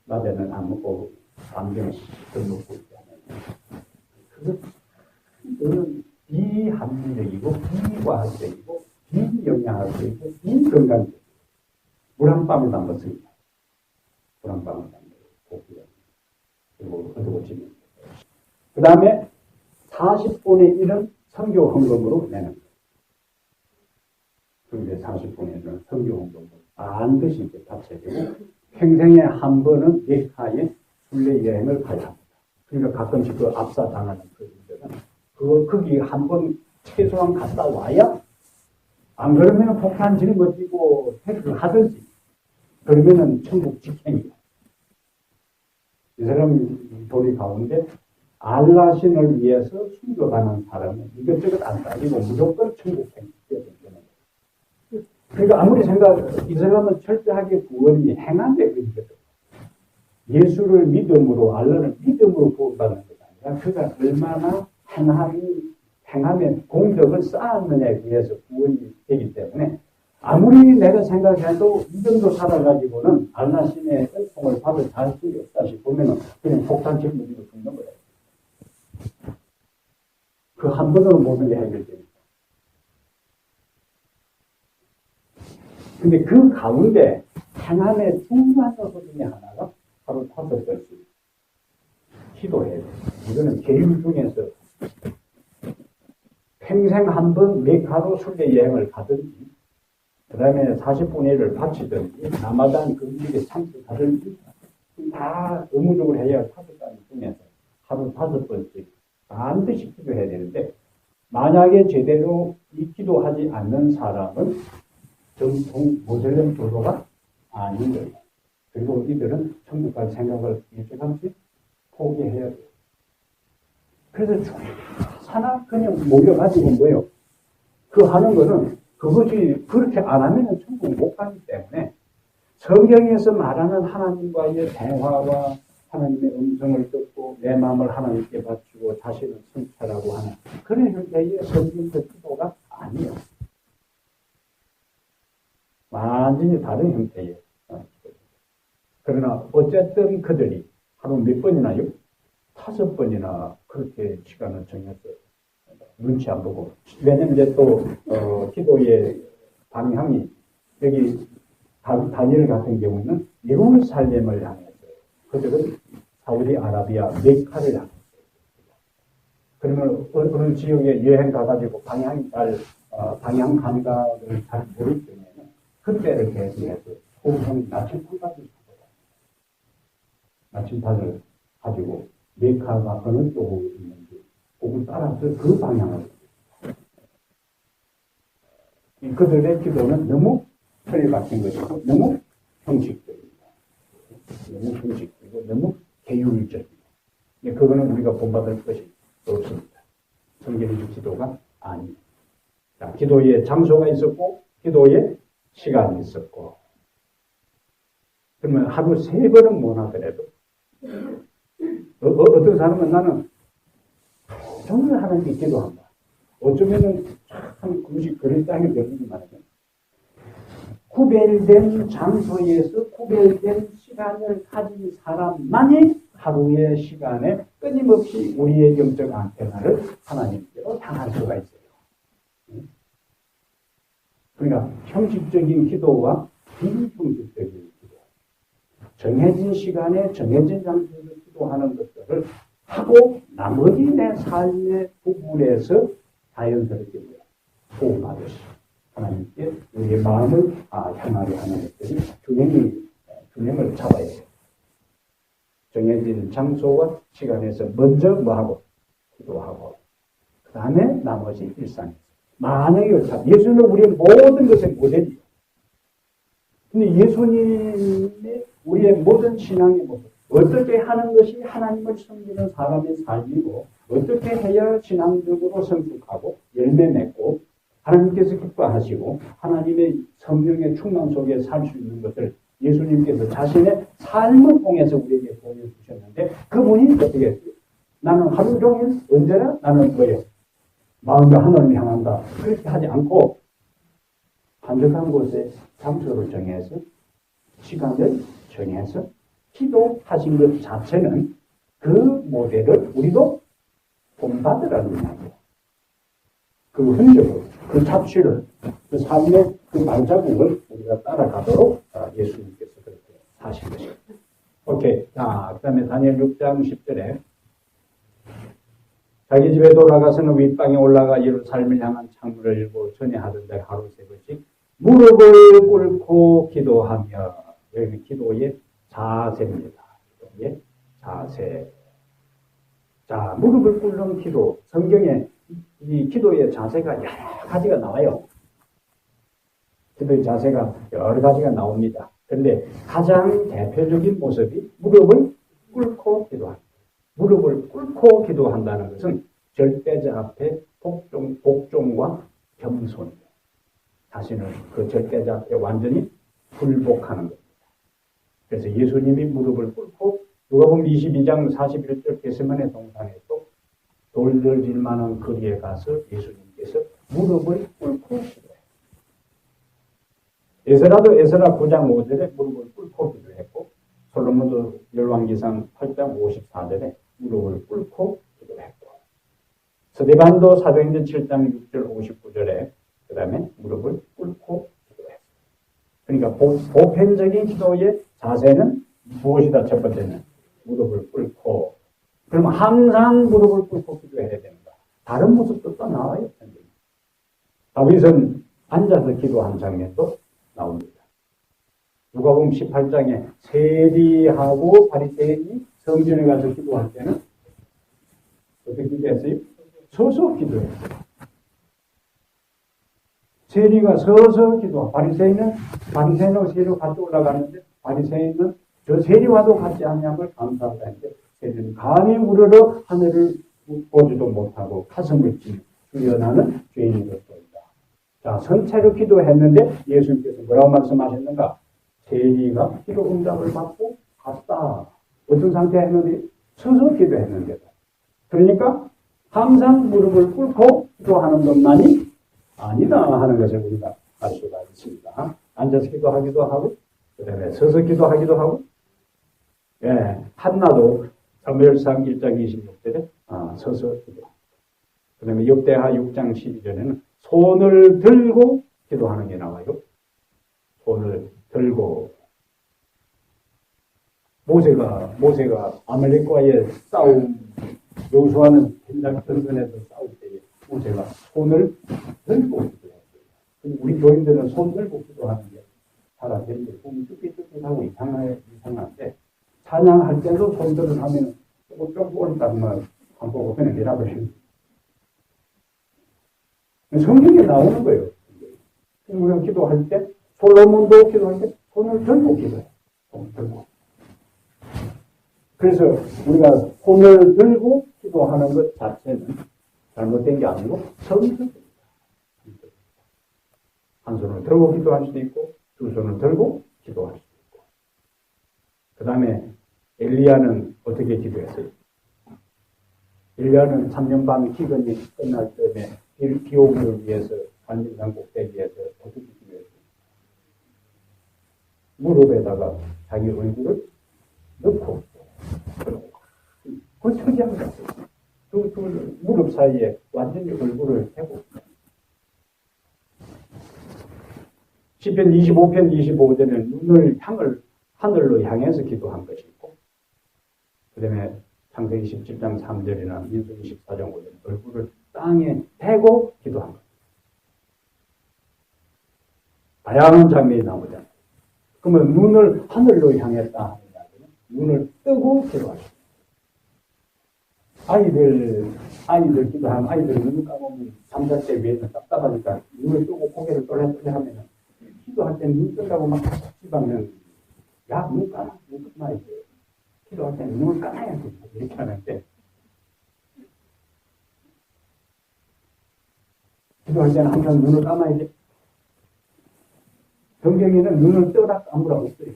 A: 낮에는 안 먹고 밤경씩 먹고 있잖아요. 그거는 비합리적이고 비과학적이고 비영양학적이고 비건강적이고 물 한 방울 담았습니다. 물 한 방울 담고 그리고 어두워지면 그 다음에 40분의 1은 선교 헌금으로 내는 거예요. 그런데 40분의 1은 선교 헌금으로 반드시 이렇게 바쳐지고 평생에 한 번은 메카에 순례 여행을 가야 합니다. 그러니까 가끔씩 그 압사당하는 그들은 거기 한 번 최소한 갔다 와야 안 그러면 폭탄 짊어지고 택을 하든지 그러면은 천국 직행이다. 이 사람 도리 가운데 알라신을 위해서 순교당한 사람은 이것저것 안 따지고 무조건 천국 행위가 되는 거예요. 그러니까 아무리 이슬람은 철저하게 구원이 행한데 의거든. 예수를 믿음으로 알라를 믿음으로 구원받는 것이 아니라 그가 얼마나 행함의 공덕을 쌓았느냐에 의해서 구원이 되기 때문에 아무리 내가 생각해도 이 정도 살아가지고는 알라신의 은총을 받을 자격이 없다 싶으면 그냥 폭탄 짊어지고 죽는 거예요. 그 한 번으로 모든 게 해결되니까. 근데 그 가운데 행함의 중요한 요소 중에 하나가 하루 5번씩 기도해야 돼요. 이거는 계율 중에서 평생 한 번 메카로 순례 여행을 가든지 그 다음에 40분의 1을 바치든지 라마단 금식에 참석하든지 다 의무적으로 해야 5가지 중에서 하루 5번씩 반드시 기도해야 되는데 만약에 제대로 이 기도하지 않는 사람은 정통 모슬렘 교도가 아닌 거예요. 그리고 이들은 천국 갈 생각을 일찌감치 포기해야 돼요. 그래서 하나 그냥 모여가지고 뭐예요? 그 하는 거는 그것이 그렇게 안 하면 천국 못 가기 때문에 성경에서 말하는 하나님과의 대화와 하나님의 음성을 듣고 내 마음을 하나님께 바치고 자신을 성찰하고 하는 그런 형태의 성경적 기도가 아니에요. 완전히 다른 형태의 기도. 그러나 어쨌든 그들이 하루 몇 번이나요? 5번이나 그렇게 시간을 정했어요. 눈치 안 보고. 왜냐면 이제 또 기도의 방향이 여기 다니엘 같은 경우는 예루살렘을 향했어요. 그들은 사우디아라비아 메카를 향했어요. 그러면 어느 지역에 여행 가가지고 방향 감각을 잘 모를 경우에는 그때를 대비해서 소형 나침반을 가지고 메카가 어느 쪽으로 있는지 그걸 따라서 그 방향을 그들의 기도는 너무 틀에 박힌 것이고 너무 형식적입니다. 너무 형식적이고 너무 계율적이고 그거는 우리가 본받을 것이 없습니다. 성경의 기도가 아닙니다. 자, 기도의 장소가 있었고 기도의 시간이 있었고 그러면 하루 3번은 못 하더라도 어떤 사람은 나는 정말 하나님께 기도한다. 어쩌면은 참 그것이 그런 땅에 걸리기만 하면 구별된 장소에서 구별된 시간을 가진 사람만이 하루의 시간에 끊임없이 우리의 영적 안테나를 하나님께로 향할 수가 있어요. 그러니까 형식적인 기도와 비형식적인 기도, 정해진 시간에 정해진 장소에서 기도하는 것들을 하고 나머지 내 삶의 부분에서 자연스럽게 호흡하듯이 하나님께 우리의 마음을 향하게 하는 것들이 균형을 잡아야 돼요. 정해진 장소와 시간에서 먼저 뭐하고 기도하고 그 다음에 나머지 일상에서 만약에 예수는 우리의 모든 것의 모델이에요. 근데 예수님이 우리의 모든 신앙의 모습 어떻게 하는 것이 하나님을 섬기는 사람의 삶이고 어떻게 해야 신앙적으로 성숙하고 열매 맺고 하나님께서 기뻐하시고 하나님의 성령의 충만 속에 살 수 있는 것을 예수님께서 자신의 삶을 통해서 우리에게 보여주셨는데 그분이 어떻게 했어요? 나는 하루 종일 언제나 나는 뭐예요? 마음과 하나님을 향한다. 그렇게 하지 않고 한적한 곳에 장소를 정해서 시간을 정해서 기도하신 것 자체는 그 모델을 우리도 본받으라는 이야기예요. 그 흔적을, 그 잡취를, 그 삶의 그 발자국을 우리가 따라가도록 예수님께서 그렇게 하신 것입니다. 오케이. 자, 그 다음에 다니엘 6장 10절에 자기 집에 돌아가서는 윗방에 올라가 예루살렘을 향한 창문을 열고 전에하던대 하루 3번씩 무릎을 꿇고 기도하며 여기는 기도의 자세입니다. 기도의 자세. 자, 무릎을 꿇는 기도. 성경에 이 기도의 자세가 여러 가지가 나와요. 기도의 자세가 여러 가지가 나옵니다. 그런데 가장 대표적인 모습이 무릎을 꿇고 기도합니다. 무릎을 꿇고 기도한다는 것은 절대자 앞에 복종과 겸손이에요. 자신을 그 절대자 앞에 완전히 굴복하는 겁니다. 그래서 예수님이 무릎을 꿇고 누가복음 22장 41절 겟세마네 동산에 또 돌들질 만한 거리에 가서 예수님께서 무릎을 꿇고 기도해요. 에스라도 에스라 9장 5절에 무릎을 꿇고 기도했고 솔로몬도 열왕기상 8장 54절에 무릎을 꿇고 기도했고 스데반도 사도행전 7장 6절 59절에 그 다음에 무릎을 꿇고 기도했어요. 그러니까 보편적인 기도의 자세는 무엇이다? 첫 번째는 무릎을 꿇고 그러면 항상 무릎을 꿇고 기도해야 된다. 다른 모습도 또 나와요. 다윗은 앉아서 기도한 장면도 나옵니다. 누가복음 18장에 세리하고 바리새인이 성전에 가서 기도할 때는 어떻게 기도했어요? 서서 기도했어요. 세리가 서서 기도하고 바리새인은 세리와 같이 올라가는데 바리새인은 저 세리와도 같이 하냐면 감사하다 했는데 세리는 감히 우러러 하늘을 보지도 못하고 가슴을 주연하는 죄인이 되었다. 자, 선체로 기도했는데 예수님께서 뭐라고 말씀하셨는가? 세리가 기도 응답을 받고 갔다. 어떤 상태에 했는데? 서서 기도했는데. 그러니까 항상 무릎을 꿇고 기도하는 것만이 아니다 하는 것을 우리가 알 수가 있습니다. 앉아서 기도하기도 하고, 그 다음에 서서 기도하기도 하고, 예, 한나도 사무엘상 1장 26절에 서서 기도합니다. 그 다음에 역대하 6장 12절에는 손을 들고 기도하는 게 나와요. 손을 들고. 모세가 아말렉과의 싸움, 여호수아는 전선에서 싸울 때에 모세가 손을 들고 기도했어요. 우리 교인들은 손 들고 기도하는 게 잘 안 되는데, 보면 쭈삣쭈삣하고 이상한데, 찬양할 때도 손들을 하면 좀 옳다면 안 보고 그냥 내려버려요. 성경에 나오는 거예요. 우리가 기도할 때, 솔로몬도 기도할 때 손을 들고 기도해요. 손을 들고. 그래서 우리가 손을 들고 기도하는 것 자체는 잘못된 게 아니고 성경입니다. 한 손을 들고 기도할 수도 있고 두 손을 들고 기도할 수도 있고. 그 다음에 엘리야는 어떻게 기도했어요? 엘리야는 3년 반 기근이 끝날 때에 비 오기를 위해서 산진산 꼭대기에서 어떻게 기도했어요? 무릎에다가 자기 얼굴을 넣고 그 처지한 것 같아요. 두 무릎 사이에 완전히 얼굴을 대고. 시편 25편 25절에는 눈을 하늘로 향해서 기도한 것이 있고, 그 다음에 창세기 17장 3절이나 민수기 14장 5절에 얼굴을 땅에 대고 기도한 것. 다양한 장면이 나오잖아요. 그러면 눈을 하늘로 향했다 하는 이야기는 눈을 뜨고 기도하시고, 아이들 기도하면 아이들 눈을 감으면 잠잘 위에서 답답하니까 눈을 뜨고 고개를 떨려 하면 기도할 때는 눈 뜬다고 막 집하면 야, 눈 감아야지. 기도할 때는 눈을 감아야지. 이렇게 하는데, 기도할 때는 항상 눈을 감아야지. 성경에는 눈을 떠라 감으라 없어요.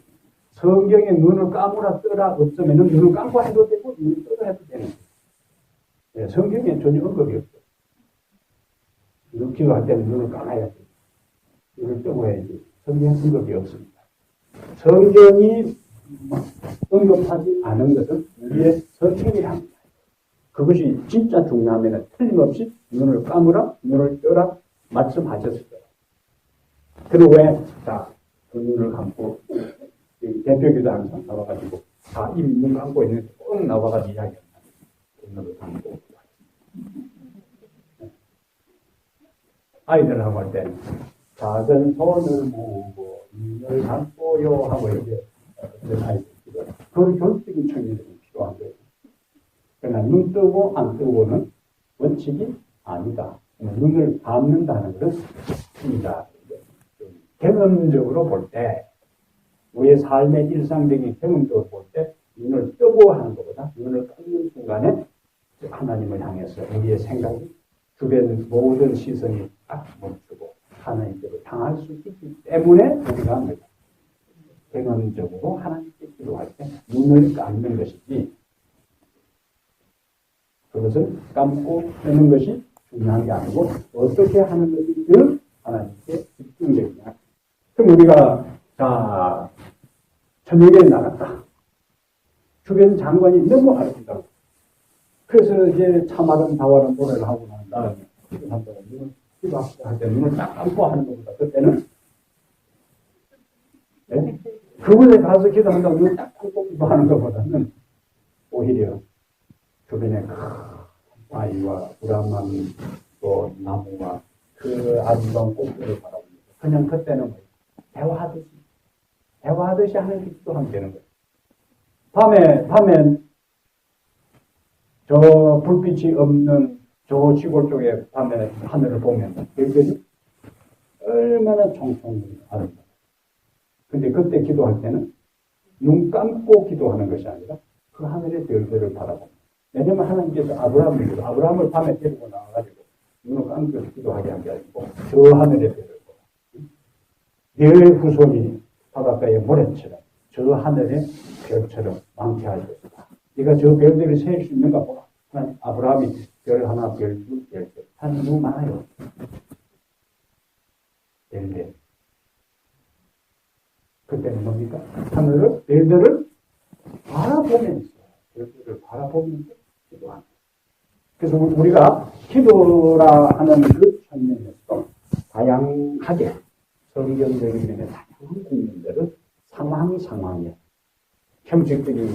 A: 성경에 눈을 감으라 떠라 없으면 눈을 감고 해도 되고 눈을 떠라 해도 되는 거예요. 네, 성경에 전혀 언급이 없어요. 기도할 때는 눈을 감아야지. 눈을 뜨고 해야지. 성경에 언급이 없습니다. 성경이 언급하지 않은 것은 우리의 선택이랍니다. 그것이 진짜 중요하면 틀림없이 눈을 감으라, 눈을 떠라 말씀하셨을 거예요. 그리고 왜? 자, 그 눈을 감고, 대표기도 항상 나와가지고, 이미 눈 감고 있는데 꼭 나와가지고 이야기합니다. 눈을 감고. 아이들하고 할 때는, 작은 손을 모으고, 눈을 감고요 하고 이렇게, 그런 아이들 기도. 그건 교육적인 측면에서 필요한 거예요. 그러나 눈 뜨고 안 뜨고는 원칙이 아니다. 눈을 감는다는 것은 아니다. 경험적으로 볼 때, 우리의 삶의 일상적인 경험적으로 볼 때, 눈을 뜨고 하는 것보다 눈을 감는 순간에 하나님을 향해서 우리의 생각이, 주변 모든 시선이 딱 멈추고 하나님께로 향할 수 있기 때문에 우리가 경험적으로 하나님께 기도할 때 눈을 감는 것이지, 그것을 감고 뜨는 것이 중요한 게 아니고 어떻게 하는 것이 더 하나님께 집중적이냐. 그럼 우리가 저녁에 나갔다. 주변 장관이 너무 아름다워. 그래서 이제 참아름 다와름 노래를 하고 난 다음에 기도한다고 기도합시다 할 때 눈을 딱 감고 하는 것보다 그때는 네? 그분에 가서 기도한다고 눈을 딱 감고 기도하는 것보다는 오히려 주변에 아이와 우람한 또 나무와 그 아름다운 꽃들을 바라봅니다. 그냥 그때는 대화하듯이 하는 기도하면 되는 거예요. 밤엔 저 불빛이 없는 저 시골 쪽에 밤에 하늘을 보면 별들이 얼마나 총총히 아름다워요. 근데 그때 기도할 때는 눈 감고 기도하는 것이 아니라 그 하늘의 별들을 바라봅니다. 왜냐면 하나님께서 아브라함을 밤에 데리고 나와가지고 눈을 감고 기도하게 한 게 아니고 저 하늘의 별을 보라. 내 후손이 바닷가의 모래처럼 저 하늘의 별처럼 많게할 것이다. 네가 저 별들을 세울 수 있는가 보라. 아브라함이 별 하나, 별 둘, 별 셋. 하나님 너무 많아요. 별들. 그때는 뭡니까? 하늘을, 별들을 바라보면서, 별들을 바라보면서 기도하는. 그래서 우리가 기도라 하는 그 측면에서도 다양하게 성경적인 면에 다양한 국민들은 상황에 형식적인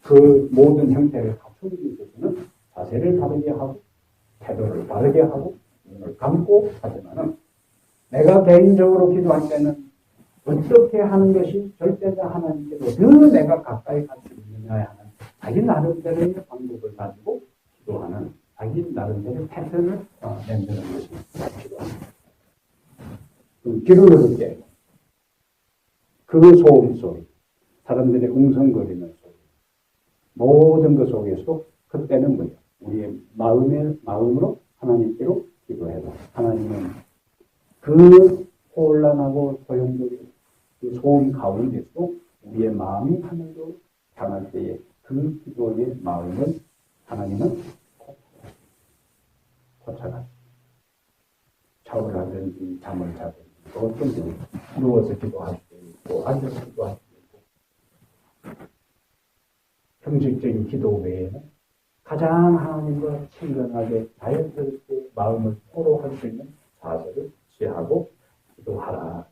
A: 그 모든 형태를 갖추기 위해서는 자세를 바르게 하고 태도를 바르게 하고 눈을 감고 하지만은 내가 개인적으로 기도할 때는 어떻게 하는 것이 절대자 하나님께도 더 내가 가까이 갈 수 있느냐 하는 자기 나름대로의 방법을 가지고 기도하는 자기 나름대로의 패턴을 만드는 것이 기도합니다. 귀를 들을 때 그 소음 소리, 사람들의 웅성거리는 소리, 모든 것 속에서 그때는 뭐예요? 우리의 마음으로 하나님께로 기도해도 하나님은 그 혼란하고 소용돌이 그 소음 가운데서 우리의 마음이 하늘로 향할 때에 그 기도의 마음을 하나님은 포착하십니다. 샤워를 하든지 잠을 자든지 어떤지 누워서 기도할 때 있고 앉아서 기도할 때 있고 형식적인 기도 외에는 가장 하나님과 친근하게 자연스럽게 마음을 토로할 수 있는 자세를 취하고 기도하라.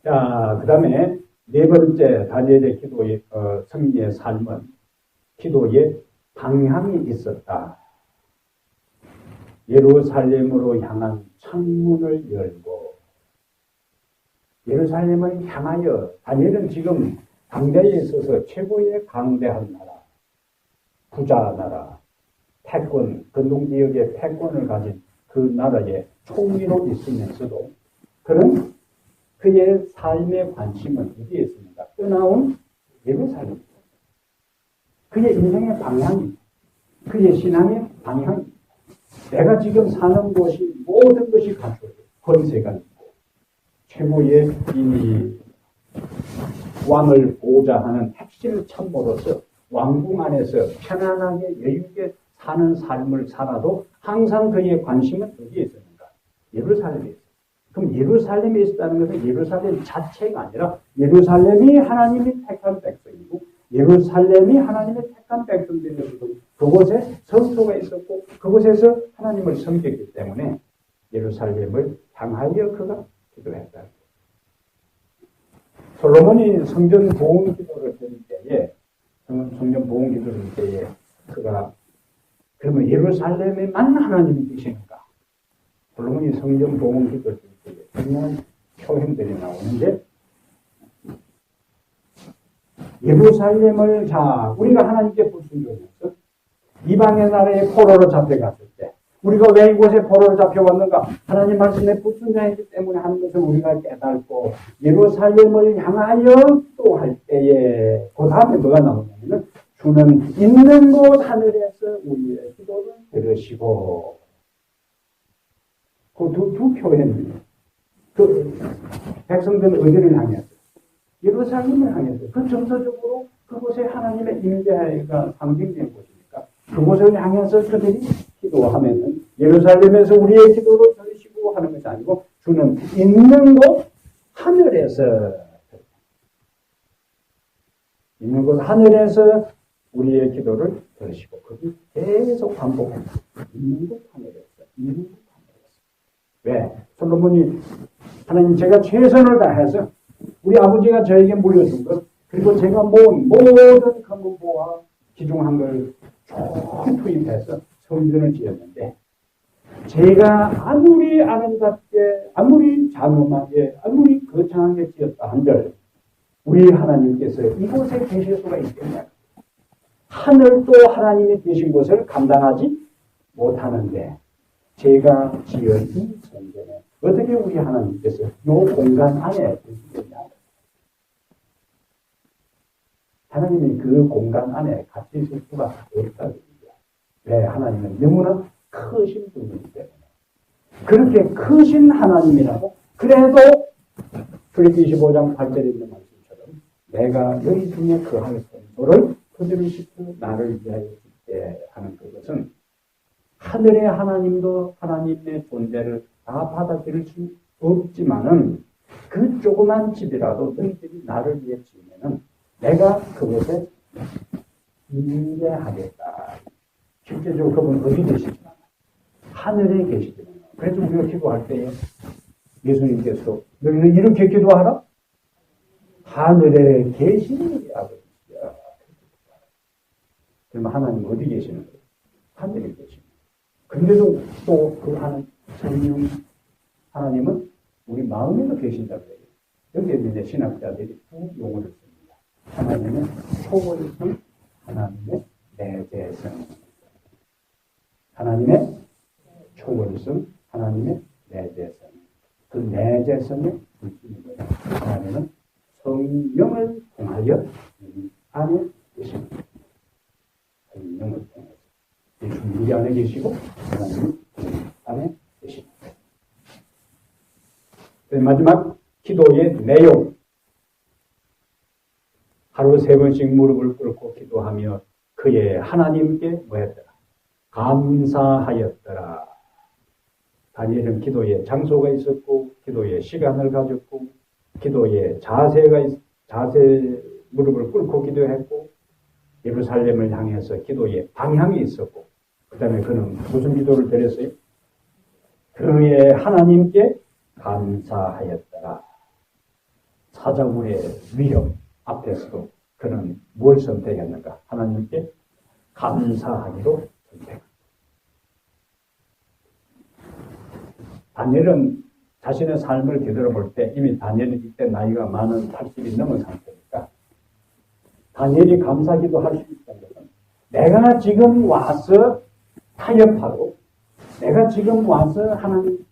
A: 자, 그 다음에 네 번째 다니엘의 기도의 승리의 삶은 기도에 방향이 있었다. 예루살렘으로 향한 창문을 열고 예루살렘을 향하여 다니엘은 지금 당대에 있어서 최고의 강대한 나라, 부자 나라, 패권, 근동지역의 패권을 가진 그 나라의 총리로 있으면서도 그는 그의 삶의 관심은 어디에 있습니까? 떠나온 예루살렘. 그의 인생의 방향이, 그의 신앙의 방향이, 내가 지금 사는 곳이 모든 것이 갖춰져 권세가 있고 최고의 이 왕을 보호자 하는 핵심 참모로서 왕궁 안에서 편안하게 여유있게 사는 삶을 살아도 항상 그의 관심은 어디에 있었는가? 예루살렘에 있었어요. 그럼 예루살렘에 있었다는 것은 예루살렘 자체가 아니라 예루살렘이 하나님이 택한 백성이고 예루살렘이 하나님의 택한 백성들이었고 그곳에 성소가 있었고 그곳에서 하나님을 섬겼기 때문에 예루살렘을 향하여 그가 기도했다. 솔로몬이 성전 보훈 기도를 드릴 때에 성전 보훈 기도를 드릴 때에 그가 그러면 예루살렘에만 하나님이 계시는가? 솔로몬이 성전 보훈 기도를 드릴 때에 그런 표현들이 나오는데 예루살렘을 우리가 하나님께 불순종해서 이방의 나라에 포로로 잡혀갔을 때 우리가 왜 이곳에 포로로 잡혀왔는가? 하나님 말씀에 불순종했기 때문에 하는 것을 우리가 깨닫고 예루살렘을 향하여 또 할 때에 그 다음에 뭐가 나오냐면 주는 있는 곳 하늘에서 우리의 기도를 들으시고 그 두 표현이에요. 그 백성들은 어디를 향해서? 예루살렘을 향해서 그 정서적으로 그곳에 하나님의 임재가 상징된 곳이니까 그곳을 향해서 그들이 기도하면은 예루살렘에서 우리의 기도를 들으시고 하는 것이 아니고 주는 있는 곳 하늘에서 있는 곳 하늘에서 우리의 기도를 들으시고 그게 계속 반복합니다. 있는 곳 하늘에서 있는 곳 하늘에서 왜? 솔로몬이 하나님 제가 최선을 다해서 우리 아버지가 저에게 물려준 것 그리고 제가 모은 모든 금은보와 기중한 걸 쭉 투입해서 성전을 지었는데 제가 아무리 아름답게 아무리 장엄하게 아무리 거창하게 지었다 한들 우리 하나님께서 이곳에 계실 수가 있겠냐. 하늘도 하나님이 계신 곳을 감당하지 못하는데 제가 지은 이 성전에 어떻게 우리 하나님께서 이 공간 안에 계시겠냐. 하나님이 그 공간 안에 같이 있을 수가 없다는 거예요. 왜? 하나님은 너무나 크신 분이기 때문에. 그렇게 크신 하나님이라고 그래도 빌립기 25장 8절에 있는 말씀처럼 내가 너희 중에 그할 성도를 그들을 시켜 나를 위하여 짓게 하는 그것은 하늘의 하나님도 하나님의 존재를 다 받아들일 수 없지만은 그 조그만 집이라도 너희들이 나를 위해 지으면은 내가 그것에 인계하겠다. 실제적으로 그분 어디 계시지만 하늘에 계시지만 그래서 우리가 기도할 때에 예수님께서 너희는 이렇게 기도하라? 하늘에 계시는 우리 아버지야. 그러면 하나님 어디 계시는 거예요? 하늘에 계시는 거예요. 근데도 또 그 성령 하나님은 우리 마음에도 계신다고 해요. 여기에 이제 신학자들이 두 용어를 씁니다. 하나님의 초월성, 하나님의 내재성. 하나님의 초월성, 하나님의 내재성. 그 내재성의 불신이 뭐예요? 하나님은 성령을 통하여 우리 안에 계십니다. 성령을 통해서. 예수님 우리 안에 계시고 하나님은 우리 안에 계십니다. 마지막 기도의 내용. 하루 3번씩 무릎을 꿇고 기도하며 그의 하나님께 뭐였더라? 감사하였더라. 다니엘은 기도의 장소가 있었고 기도의 시간을 가졌고 기도의 자세 무릎을 꿇고 기도했고 예루살렘을 향해서 기도의 방향이 있었고 그 다음에 그는 무슨 기도를 드렸어요? 그의 하나님께 감사하였더라. 사자굴의 위협 앞에서도 그는 뭘 선택했는가? 하나님께 감사하기로 선택했다. 다니엘은 자신의 삶을 되돌아볼 때 이미 다니엘이 이때 나이가 많은 80이 넘은 상태니까 다니엘이 감사기도 할 수 있다는 것은 내가 지금 와서 타협하고 내가 지금 와서 하나님께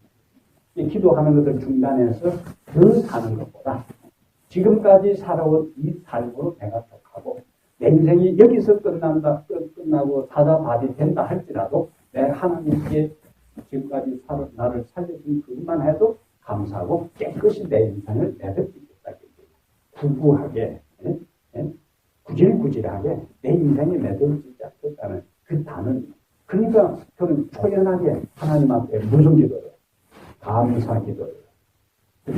A: 기도하는 것을 중단해서 더 사는 것보다 지금까지 살아온 이 삶으로 내가 족하고 내 인생이 여기서 끝나고 사자밥이 된다 할지라도 내가 하나님께 지금까지 나를 살려준 그것만 해도 감사하고 깨끗이 내 인생을 내뱉겠다. 구구하게, 구질구질하게 내 인생에 내던지지 않겠다는 그 단은. 그러니까 저는 초연하게 하나님 앞에 무슨 기도를? 감사 기도를.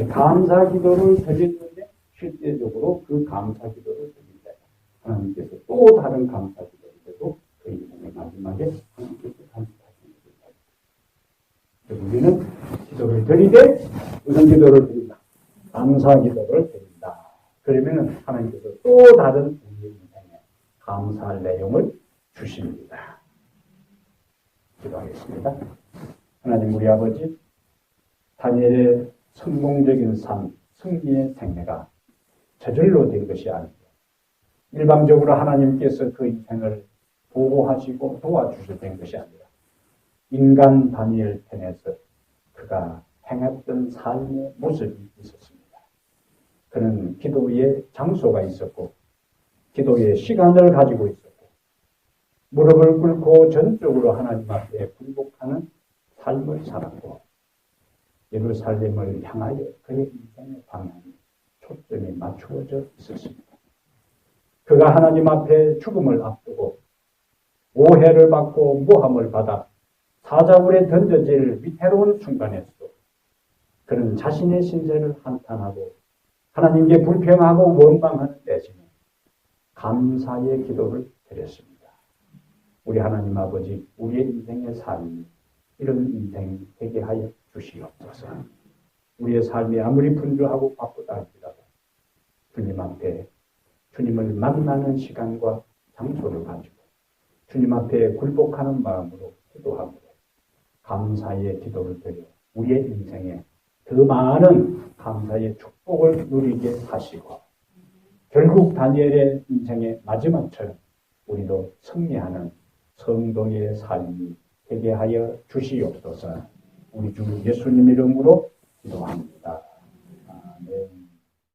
A: 감사 기도를 드리는데 실제적으로 그 감사 기도를 드릴 때 하나님께서 또 다른 감사 기도를 해도 그 인생의 마지막에 하나님께서 감사하시는 것입니다. 우리는 기도를 드리되 무슨 기도를 드린다? 감사 기도를 드린다. 그러면 하나님께서 또 다른 우리의 인생에 감사할 내용을 주십니다. 기도하겠습니다. 하나님 우리 아버지, 다니엘의 성공적인 삶, 승리의 생애가 저절로 된 것이 아니고 일방적으로 하나님께서 그 인생을 보호하시고 도와주셨던 것이 아니라 인간 다니엘 편에서 그가 행했던 삶의 모습이 있었습니다. 그는 기도의 장소가 있었고 기도의 시간을 가지고 있었고 무릎을 꿇고 전적으로 하나님 앞에 굴복하는 삶을 살았고 예루살렘을 향하여 그의 인생의 방향이 초점이 맞추어져 있었습니다. 그가 하나님 앞에 죽음을 앞두고 오해를 받고 모함을 받아 사자굴에 던져질 위태로운 순간에서도 그는 자신의 신세를 한탄하고 하나님께 불평하고 원망하는 대신에 감사의 기도를 드렸습니다. 우리 하나님 아버지, 우리의 인생의 삶이 이런 인생이 되게 하여 주시옵소서. 우리의 삶이 아무리 분주하고 바쁘다 할지라도 주님 앞에 주님을 만나는 시간과 장소를 가지고 주님 앞에 굴복하는 마음으로 기도하고 감사의 기도를 드려 우리의 인생에 더 많은 감사의 축복을 누리게 하시고 결국 다니엘의 인생의 마지막처럼 우리도 승리하는 성도의 삶이 되게 하여 주시옵소서. 우리 주 예수님 이름으로 기도합니다. 아멘.